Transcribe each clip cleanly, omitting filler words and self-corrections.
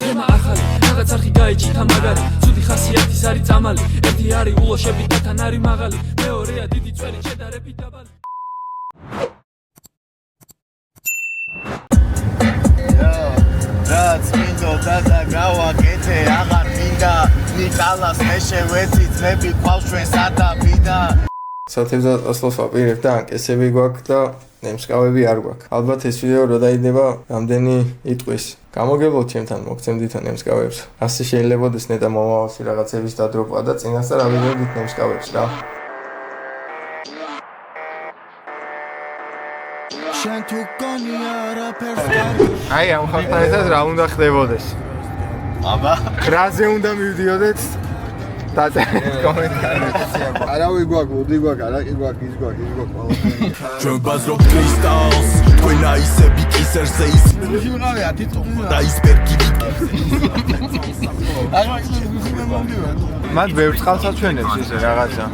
გემა ახალი რაღაც არხი გაიჭით ამაგარი ცუდი ხასიათის არის წამალი ერთი არის ულოშები და თან არის მაღალი მეორეა დიდი წვერი შედარებით დაბალი რაც მინდოდა და გავაკეთე აღარ მინდა ნიკალას მე შევეცი ძმები ყავს ჩვენ სადაბიდა სათევზად ასლოს ვაპირებ და ანკესები გვაქვს და ნემსკავები არ გვაქვს. ალბათ ეს ვიდეო რო დაიდება რამდენი იტყვის. გამოგებოთ ჩემთან მოგცემდით ნემსკავებს. ასე შეიძლებაოდეს ნეტა მომავალში რაღაცების დადროყვა და წინასწარ ავიღებდით ნემსკავებს რა. შენ თუ გონი არაფერს აი ამ ხალხთან ერთად რა უნდა ხდებოდეს? აბა რაზე უნდა მივდიოდეთ? დაწერეთ კომენტარებში. არავი გვაქვს, მოდი გვაქვს, არაყი გვაქვს, ის გვაქვს, ის გვაქვს. ჩვენ ბაზრობ კრისტალს, თქვენ აისებით ისერზე ის. ვიღავი 10 წუთი და ისპერგი. მათ ბევრ წყალსაც ჩვენებს ესე რაღაცა.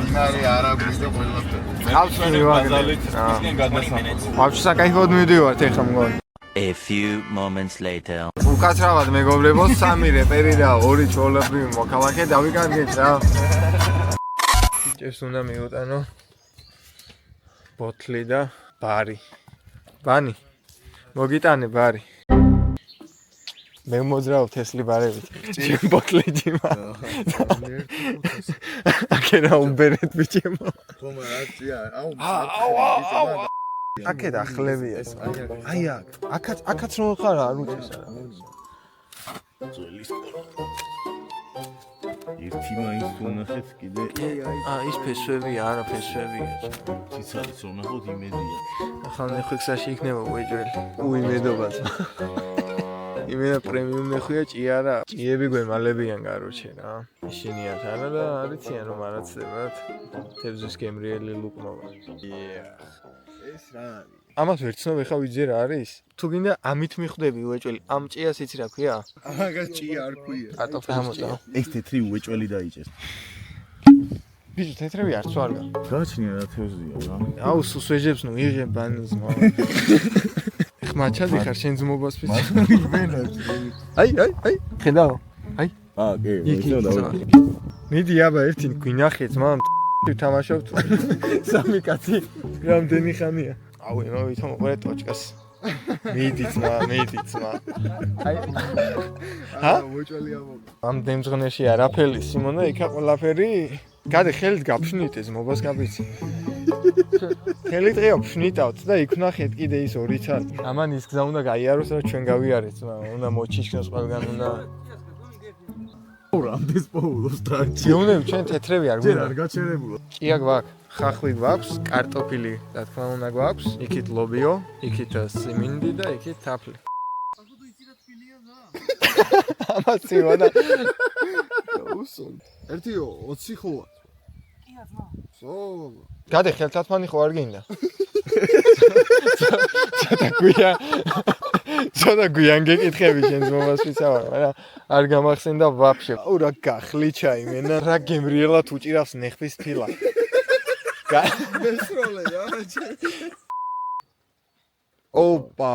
დინარი არა გვიდა ყველაფერი. ყავს მივაგზავნით. ისკენ გადასამოწ. ბავშვი საკაიფოდ მივდივართ ეხლა მგონი. A few moments later. უკაცრავად მეგობრებო, 3 რეპერი და 2 ჩვეულებრივი მოქალაქე დავიკარგეთ რა. ეს უნდა მიუტანო ბოთლი და ბარი. ბანი. მოგიტანე ბარი. მე მოძრავ თესლი ბარებით. ჩემ ბოთლი ჯიმა. აკენა უმბერეთ ბიჭემო. ხომა რაცია? აუ. აქეთ ახლებია ეს. აი აქაც რომ ხარ არ უჭირს არა. ძველი სკოლა. ერთი მაინც უნახეთ კიდე. ის ფესვები არა ფესვებია. ციცარის რომ ნახოთ იმედია. ახლა ნეხვექსაში იქნება უეჭველი. უიმედობაც. იმენა პრემიუმ ნეხვია ჭი არა. ჭიები გვემალებიან გაროჩე რა. ისინიათ არა და არიციან რომ არაცდებათ. თევზის გემრიელი ლუკმობა. ეს რა არის? ამას ვერ ცნობ ხა ვიძე რა არის? თუ გინდა ამით მიხვდები უეჭველი. ამ ჭიას იცი რა ქვია? ამაგას ჭია არ ქვია. კარტოფი ამოწა. ეს თეთრი უეჭველი დაიჭეს. ბიჭო თეთრები არც ვარ გა. გააჩნია რა თევზია რა. აუ სუსვეჟებს ნუ იღებ ბანიზმო. ხმაჩადი ხარ შენ ძმობას ბიჭო. აი. ხედავ. აი. კი, მიდი აბა ერთი გვინახეთ მამ. ვთამაშობთ. 3 კაცი. რამდენი ხანია? აუ იმავითო მოყურე ტოჩკას. მიდი ძმა. აი. ჰა? უეჭველი ამოგა. ამ დემძღნეში არაფერი სიმონა იქა ყველაფერი. გადი ხელით გაფშნით ეს მობას გაბიცი. ხელით ღია ვშნიტავთ და იქ ვნახეთ კიდე ის 2 ცალი. ამან ის გზა უნდა გაიაროს რა ჩვენ გავიარეთ ძმა. უნდა მოჩიშქნოს ყველგან უნდა რამდენს პოულობს ტრანჩი. გეუნები ჩვენ თეთრები არ ჯერ გვინდა. არ გაჩერებულა. ჭია გვაქვს, ხახვი გვაქვს, კარტოფილი, რა თქმა უნდა გვაქვს, იქით ლობიო, იქით სიმინდი და იქით თაფლი. ამას ცივა და უსულ. ერთი 20 ხოა. კია ძმა. სო. გადი ხელთათმანი ხო არ გინდა? ცოტა გვიან გეკითხები შენ ძმობას ვიცავარ, მაგრამ არ გამახსენდა ვაფშე. აუ რა გახლიჩა იმენა, რა გემრიელად უჭირავს ნეხვის ფილა. მესროლე რა. ოპა.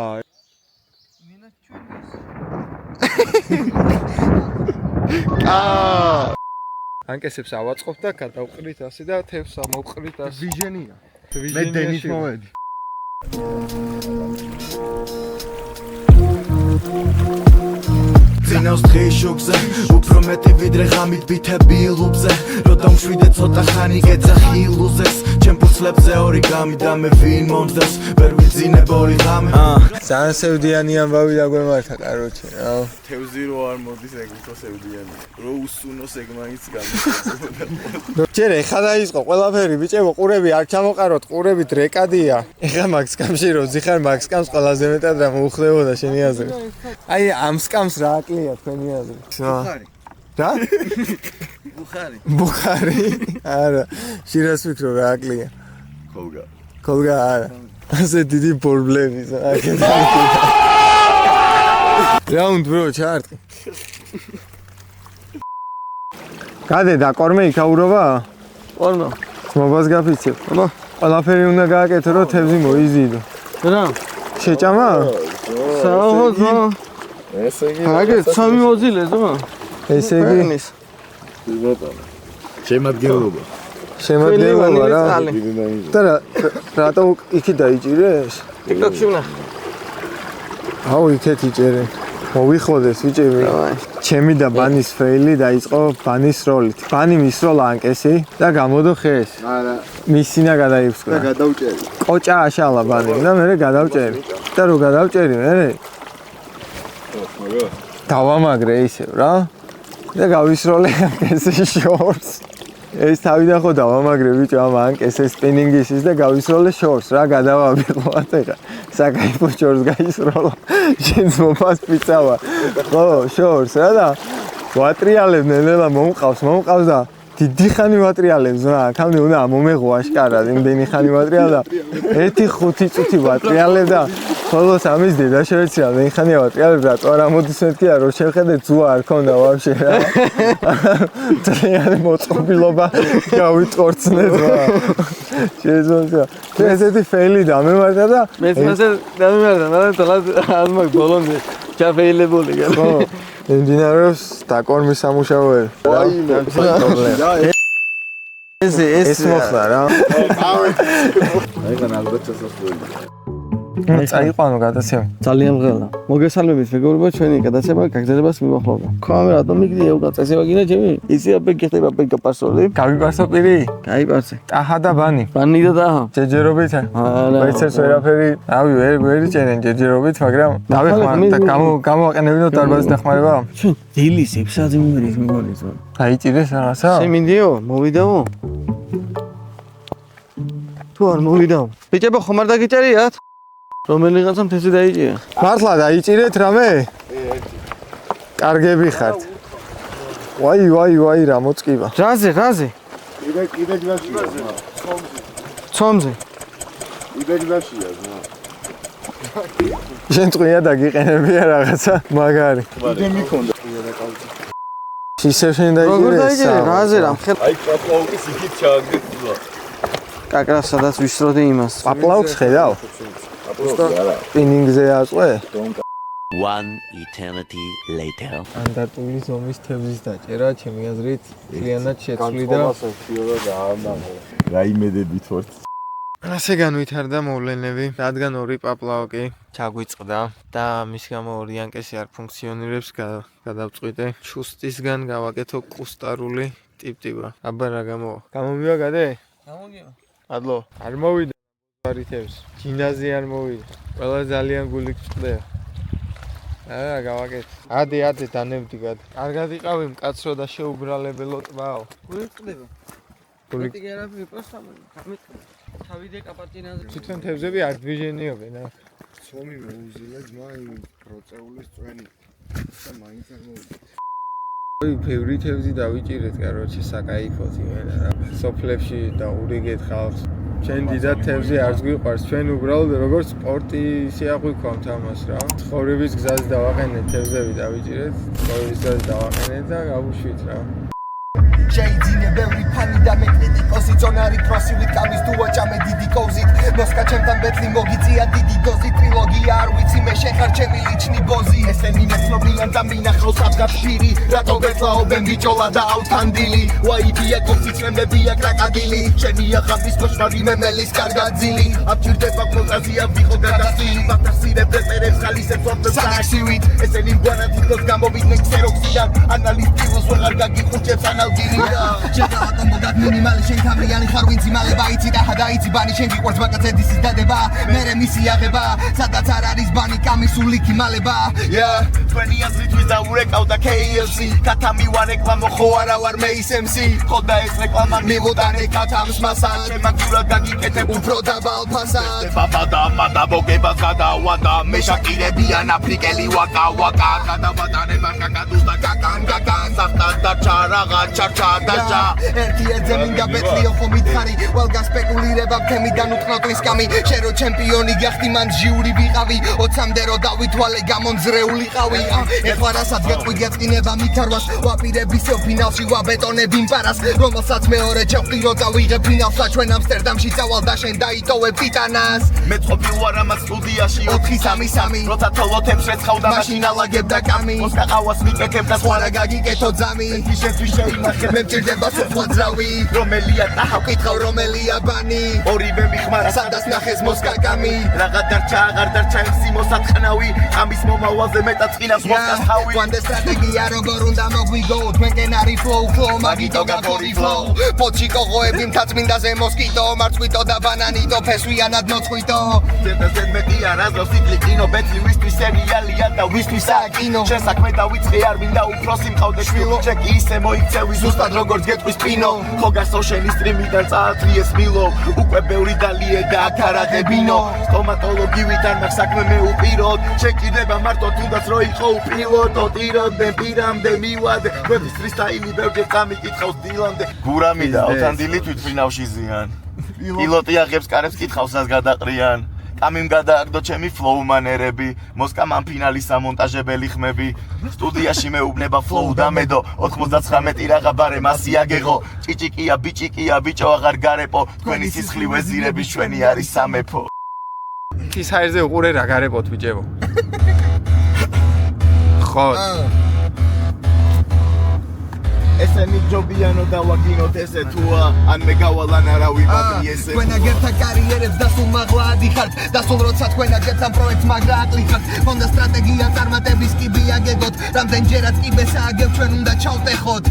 ნინა ჩვენს. ანკესებს ავაწყობთ და გადავყრით ასე და თევს ამოვყრით ასე. ვიჟენია. მე დენის მომედი. წინავს დღის შუქზე უფრო მეტი ვიდრე ღამით ბითები ლუბზე რო დამშვიდე ცოტა ხანი გეძახი ილუზეს ჩემ ფურცლებზე ორიგამი და მე ვინ მომძდეს ვერ ვიძინებ ორი ღამე ძალიან სევდიანი ამბავი დაგვემართა კაროჩე რა თევზი რო არ მოდის ეგ უფრო სევდიანი რო უსუნოს ეგ მაინც გამიგდება ჯერ ეხა დაიწყო ყველაფერი ბიჭებო ყურები არ ჩამოყაროთ ყურები დრეკადია ეხა მაგ სკამში რო ზიხარ მაგ სკამს ყველაზე მეტად რა მოუხდებოდა შენი აზრით აი ამ სკამს რა აკლია თქვენი აზრით რა ბუხარი არა შირას ვიქრო რა აკლია კოლგა არა ასე დიდი პრობლემის აქეთა რაუნდ ბრო ჩარტი გადე და კორმე იქაურობა? კორმე. მობას გაფიცებ. აბა, ყველაფერი უნდა გააკეთო, რომ თევზი მოიზიდო. რა? შეჭამა? საუბრობ. ესე იგი აგერ სამი მოძილე ზო ესე იგი შემადგენლობა შემადგენლობა რა წალი და რატო იქი დაიჭირეს? TikTok-ში ვნახე აუ იქეთ იჭერენ მოვიხოდეს ბიჭები ჩემი და ბანის ფეილი დაიწყო ბანის როლით ბანი მისროლა ანკესი და გამოდო ხეს არა მისინა გადაიფსკრა და გადავჭერი კოჭა აშალა ბანი და მე გადავჭერი და რო გადავჭერი მე დავამაგრე ისევ რა და გავისროლე ანკესის შორს ეს თავიდან ხო დავამაგრე ბიჭო ამ ანკესის სპინინგისის და გავისროლე შორს რა გადავაბიყო ატეხა საკაიფო შორს გაისროლა შენს მოფას პიცავა ხო შორს რა და ვატრიალებდნენ ნელა მომყავს და დიდი ხანი ვატრიალებს რა აქამდე უნდა მომეღო აშკარად იმდენი ხანი ვატრიალდა 1-5 წუთი ვატრიალებ და ხოლოს ამის დედა შევეცია მე ხანია ვატრიალებ რა წვარ ამოდის მეთქია რომ შევხედე ძუა არ ქონდა ვაფშე რა ძალიან მოწყობილობა გავიტყორცნეთ რა შეძონდა ესეთი ფეილი დამემართა და მეც მასე დამემართა მაგრამ თალად არ მაგ ბოლომდე ჩაფეილებული ხო მიმდინარეობს დაკორმის სამუშაოები ეს მოხდა რა აიღან ალბათ შესაძლებელი წაიყვანო გადაცემა ძალიან ღელა მოგესალმებით მეგობრებო ჩვენი გადაცემა გაგრძელებას მიმოხმობა ხო მე რატომ მიგდია უკან წესება გინდა ჩემი ისი აბე გიხდება ბეკა პასოლი გავიპარსო პირი გაიპარსე ტაჰა და ბანი ბანი და დაჰა ჯეჯერობით ვეცერს ვერაფერი რავი ვერ იჭერენ ჯეჯერობით მაგრამ დავეხმარ და გამოვაყენებინო დარბაზის დახმარება ჩვენ დილის 6 საათზე მივერის მეგონი ზო დაიჭირეს რაღაცა შემინდიო მოვიდაო თუ არ მოვიდაო ბიჭებო ხომ არ დაგიჭერიათ რომელიღაცამ თესი დაიჭირა მართლა დაიჭირეთ რამე კარგები ხართ ვაი რა მოწყივა რაზე კიდე ჯვაშია ცომზე კიდე ჯვაშია ზო შენ წვია დაგიყენებია რაღაცა მაგარი კიდე მიქონდა ისევ შენ როგორ დაიჭირეს დაიჭირე რაზე რა მხელ აი ჭაპლაუკის იქით ჩააგდელა კაკრა სადაც ვისროდი იმას პაპლაუქს ხედავ სპინინგზე აწვე One eternity later. ანდარტული ზომის თევზის დაჭერა ჩემი აზრით ძალიანად შეცვლიდა რაიმედებით ვართ ასე განვითარდა მოვლენები რადგან ორი პაპლაოკი ჩაგვიწყდა და მის გამო ორი ანკესი არ ფუნქციონირებს გადავწყვიტე შუსტისგან გავაკეთო კუსტარული ტიპტივა აბა რა გამომივა გადე გამოგივა ადლო არ მოვიდა არითებს ჯინაზე არ მოვიდა ყველა ძალიან გული გწყდება არა გავაკეთე ადი დანებდი გადი კარგად იყავი მკაცრო და შეუბრალებელო ტბაო გული გწყდება გული გერაფი პროსტა თავიდე კაპარტინაზე თვითონ თევზები არ დვიჟენიობენ აქ ცომი მოუზილე ძმა იმ პროცეულის წვენი და მაინც არ მოვიდა ფევრი თევზი დავიჭირეთ კაროჩე საკაიფოთ იმენა რა სოფლებში და ურიგეთ ხალხს ჩვენ დიდად თევზი არც გვიყვარს ჩვენ უბრალოდ როგორც სპორტი შეაღვიქვამთ ამას რა ცხოვრების გზაზე დავაყენეთ თევზები დავიჭირეთ ცხოვრების გზაზე დავაყენეთ და გავუშვით რა შეიძინე ბევრი ფანი და მე კრიტიკოსი ზონარი პროსივით კამის თუ ვაჭამე დიდი კოზით მოსკა ჩემთან ბეთლი მოგიწია დიდი დოზი ტრილოგია არ ვიცი მე შეხარ ჩემი ლიჩნი ბოზი ესენი მეცნობიან და მინახავს აბგად პირი რატო ბეთლაობენ ბიჭოლა და ავთანდილი ვაიბია კოფიცრემებია კრაკადილი შენია ხაფის კოშმარი მემელის კარგაძილი აბჭირდება ფონტაზია ვიყო გადასილი ვაფასირებ რეპერებს ხალისებს ვაფრთხილ საქსივით ესენი მგვარად თვითონ გამოვიდნენ ქსეროქსიდან ანალისტიულს ვეღარ გაგიხუჭებს ანალგირი შეგავატომ მოგად მინიმალი შენ თავრიანი ხარ ვინც იმალება იცი და ჰადაიცი ბანი შენ გიყვარს ბაკაცედის დადება მერე მისი აღება სადაც არ არის ბანი კამისული კიმალება თქვენი აზრით ვის დაურეკავდა KLC კათამი ვარ რეკლამო ხო არა ვარ მეისემსი ხო და ეს რეკლამა მივუტანე კათამს მასალ შემაგივრად გაგიკეთებ უფრო დაბალ ფასად ბაბა და მადა ბოგებას გადავადა მე შაკირებიან აფრიკელი ვაკა გადავატანე მარკა გადუს და გაგან საფტად და ჩარაღა ჩარჩა გადაჭა ერთი ერთზე მინდა ბეთლიო ხომ მითხარი ყველგან სპეკულირება თემიდან უყნოტვის კამი შენ რო ჩემპიონი გახდი მან ჟიური ვიყავი 20-მდე რო დავითვალე გამონძრეულიყავი ეხლა რასაც გეწყინება მithარვას ვაპირებისო ფინალში ვაბეტონებ იმ პარას რომელსაც მეორე ჩავხდი რო წავიღე ფინალსა ჩვენ ამსტერდამში წავალ და შენ დაიტოვებ ტიტანას მე ყოფილ ვარ ამას სტუდიაში 4-3-3 როცა თოლოთებს შეცხავდა მაშინ ალაგებ და კამი მოსკაყავას მიკეთებ და სხვა რა გაგიკეთო ძამი შეთვის შეიმახე მე მჭირდება სოფლა ძრავი რომელია ტაჰა ვკითხავ რომელია ბანი ორივე მიხმარა სადაც ნახეს მოსკაკამი რაღა დარჩა აღარ დარჩა ემსი მოსათხნავი ამის მომავალზე მეტად წინავს მოსკას თავი ვანდა სტრატეგია როგორ უნდა მოგვიგო თქვენკენ არის flow მაგიტო გაგორი flow პოჩი კოღოები მთაწმინდაზე მოსკიტო მარცვიტო და ბანანიტო ფესვიანად მოწყვიტო ზედაზედ მეტი არაზროს იტლი კინო ბეთლი ვისთვის სერიალია და ვისთვის აკინო შენ საქმე დავიწყე არ მინდა უფროსი მყავდე შვილო ჩეკი ისე მოიქცევი ზუსტად როგორც გეტყვის პინო ხო გასო შენი სტრიმიდან წაათრიეს მილო უკვე ბევრი დალიე და აკარადებინო სტომატოლოგივით არ მაქვს საქმე მე უპიროდ შეკიდება მარტო თუნდაც რო იყო უპილოტო ტიროდე პირამდე მივადე კვების ფრისტაილი ბევრჯერ წამიკითხავს დილამდე გურამი და ავთანდილით ვიტფრინავში ზიან პილოტი აღებს კარებს კითხავს რას გადაყრიან კამიმ გადააგდო ჩემი flow მანერები მოსკამ ამ ფინალის ამონტაჟებელი ხმები სტუდიაში მეუბნება flow და მედო 99 რაღა ბარე მასია გეღო ჭიჭიკია ბიჭიკია ბიჭო აღარ გარეპო თქვენი სისხლი ვეზირების ჩვენი არის სამეფო ის ჰაერზე უყურე რა გარებოთ ბიჭებო ხო ესენი ჯობიანო დავაგინოთ ესე თუა ან მე გავალან არავი ბატრი ესე თქვენ აგერთა კარიერებს დასულ მაღლა ადიხართ დასულ როცა თქვენ აგერთ ამ პროექტს მაგრა აკლიხართ ხონდა სტრატეგია წარმატების კიბი აგეგოთ რამდენჯერაც კიბეს ააგებ ჩვენ უნდა ჩავტეხოთ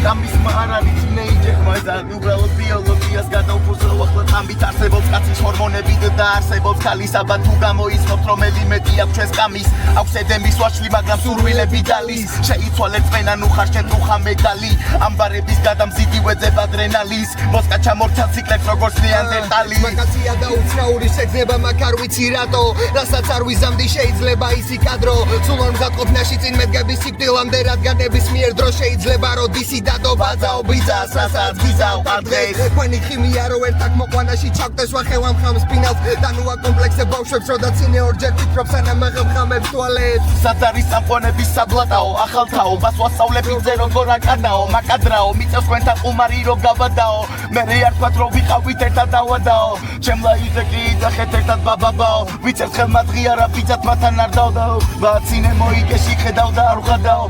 გამის არ არის თინეიჯერ მაგრამ უბრალოდ ბიოლოგიას გადავფუძნო ახლა ამით არსებობს კაცის ჰორმონები და არსებობს ქალისაბა თუ გამოიცნობთ რომელი მეტი აქვს ჩვენს კამის აქვს ედემის ვაშლი მაგრამ სურვილები დალის შეიცვალეთ წვენა ნუ ხარ შენ თუ ხარ მეტალი ამბარების გადამზიდი ვეძებ ადრენალის მოსკა ჩამორჩა ციკლებს როგორც ნეანდერტალი მაგაცია და უცნაური შეგზნება მაგ არ ვიცი რატო რასაც არ ვიზამდი შეიძლება ისი კადრო სულ არ მზადყოფნაში წინ მედგები სიკვდილამდე რადგან ნებისმიერ დრო შეიძლება როდისი დადო ბაძაო ბიძას რასაც გიზავ ადრეს თქვენი ქიმია რო ერთად მოყვანაში ჩაგდეს ვახევამ ხამს ფინალს და ნუ აკომპლექსე ბავშვებს რო დაცინე ორჯერ ფიქრობ სანამ აღამხამებს ტუალეტს სად არის სამყონების საბლატაო ახალთაო მას ვასწავლებიძე როგორ აკადაო მაკადრაო მიწევს თქვენთან ყუმარი რო გავადაო მე არ თქვათ რომ ვიყავით ერთად დავადაო ჩემლა იზეკი იძახეთ ერთად ბაბაბაო ვიცით ხელმად ღიარა ფიძათ მათთან არ დავდაო ვაცინე მოიგეში ხედავ და არ ვღადაო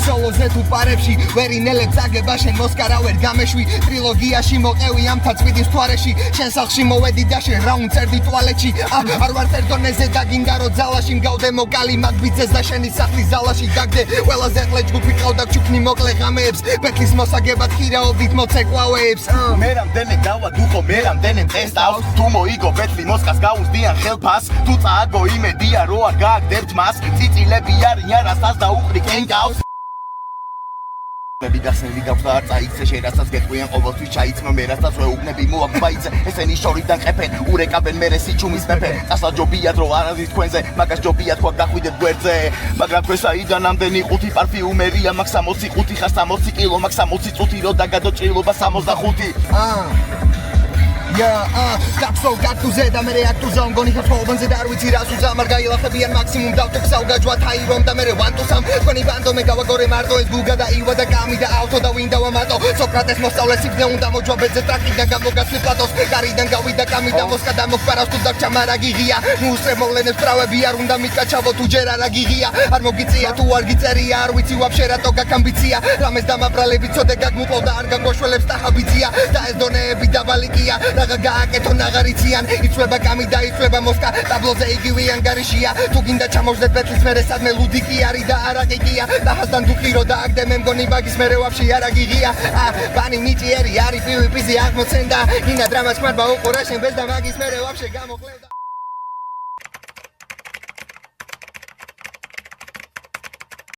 სოლოზე თუ პარებში ვერინელებს აგება შენ მოსკარა ვერ გამეშვი ტრილოგიაში მოყევი ამთა წვიდის თვარეში შენ სახლში მოვედი და შენ რა უნწერდი ტუალეტში არ ვარ ტერდონეზე და გინდა რო ძალაში მგავდე მოკალი მაგბიძეს და შენი სახლის ზალაში დაგდე ყველაზე ყლე ჯგუფი ყავდა ჩუქნი მოკლე ღამეებს ბეთლის მოსაგებად ხირაობდით მოცეკვავებს მე რამდენი გავადუხო მე რამდენი ტესტავს თუ მოიგო ბეთლი მოსკას გაუზდიან ხელფას თუ წააგო იმედია რო არ გააგდებთ მას წიწილები არიან რასაც დაუყრი კენკავს მე გასული გაქვს და არ წაიქცე შენ რასაც გეტყვიან ყოველთვის ჩაიცნო მე რასაც ვეუბნები მოაგვაიცე ესენი შორიდან ყეფენ ურეკაბენ მე სიჩუმის მეფე წასლა ჯობია დრო არ არის თქვენზე მაგას ჯობია თქვა გახვიდეთ გვერდზე მაგრამ თქვენ საიდან ამდენი ყუთი პარფიუმერია მაგ 65 ხარ 60 კილო მაგ 60 წუთი რო დაგადო ჭრილობა 65 გაფსო გაკუზე და მე რეაქტუზა მგონი ხოთობანზე და არ ვიცი რას უზამარ გაილახებიან მაქსიმუმ დავტექსავ გაჯვა თაირომ და მე ვანტუსამ თქვენი ბანდო მე გავაგორე მარტო ეს გუგა და ივა და კამი და ავტო და ვინდა ვამატო სოკრატეს მოსწავლეს იქნე უნდა მოჯვაბეძე ტრაკიდან გამოგაცლი პლატოს გარიდან გავიდა კამი და მოსკა და მოგპარავს თუ დაგჭა მარაგიღია ნუ უსრემოვლენებს პრავები არ უნდა მიკაჩავო თუ ჯერ არაგიღია არ მოგიწია თუ არ გიწერია არ ვიცი ვაფშე რატო გაკამბიცია რამეს დამაბრალები ცოდე გაგმუკლო და არ გაგოშველებს ტახაბიცია და ეს დონეები დაბალიკია რაღა გააკეთო ნაღარიციან იწვება კამი და იწვება მოსკა ტაბლოზე იგივე ანგარიშია თუ გინდა ჩამოვждეთ ბეთლის მერე სადმე ლუდიკი არის და არაგიგია და ჰასთან თუ ხირო და აგდე მე მგონი მაგის მერე ვაფშე არაგიგია ბანი ნიჭიერი არის პივიპიზი აღმოცენდა ინა დრამას ხმარბა უყურა შენ ბეს და მაგის მერე ვაფშე გამოყლევდა